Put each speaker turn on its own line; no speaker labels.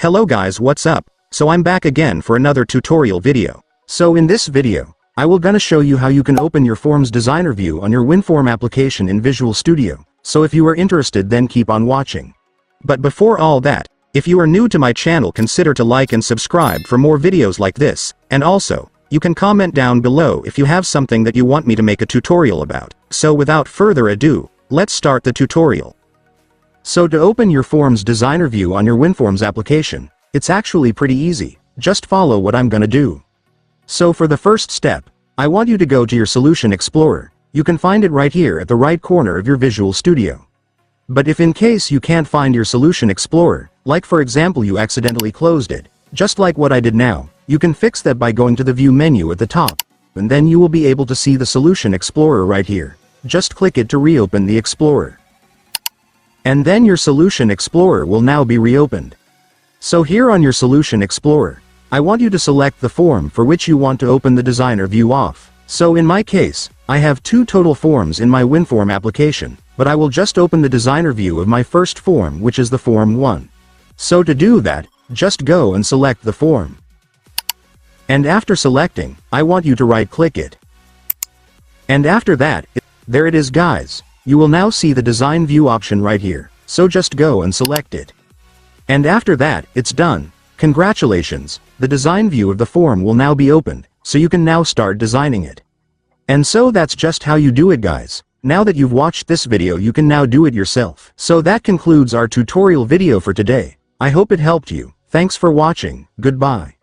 Hello guys, what's up? So I'm back again for another tutorial video. So in this video, I will gonna show you how you can open your Forms designer view on your WinForm application in Visual Studio. So if you are interested, then keep on watching. But before all that, if you are new to my channel, consider to like and subscribe for more videos like this, and also, you can comment down below if you have something that you want me to make a tutorial about. So without further ado, let's start the tutorial. So to open your Forms designer view on your WinForms application, it's actually pretty easy. Just follow what I'm gonna do. So for the first step, I want you to go to your Solution Explorer. You can find it right here at the right corner of your Visual Studio. But if in case you can't find your Solution Explorer, like for example you accidentally closed it, just like what I did now, you can fix that by going to the View menu at the top, and then you will be able to see the Solution Explorer right here. Just click it to reopen the Explorer. And then your Solution Explorer will now be reopened. So here on your Solution Explorer, I want you to select the form for which you want to open the designer view off. So in my case, I have 2 total forms in my WinForm application, but I will just open the designer view of my first form, which is the form 1. So to do that, just go and select the form. And after selecting, I want you to right-click it. And after that, there it is guys. You will now see the design view option right here, so just go and select it. And after that, it's done. Congratulations, the design view of the form will now be opened, so you can now start designing it. And so that's just how you do it guys. Now that you've watched this video, you can now do it yourself. So that concludes our tutorial video for today. I hope it helped you. Thanks for watching, goodbye.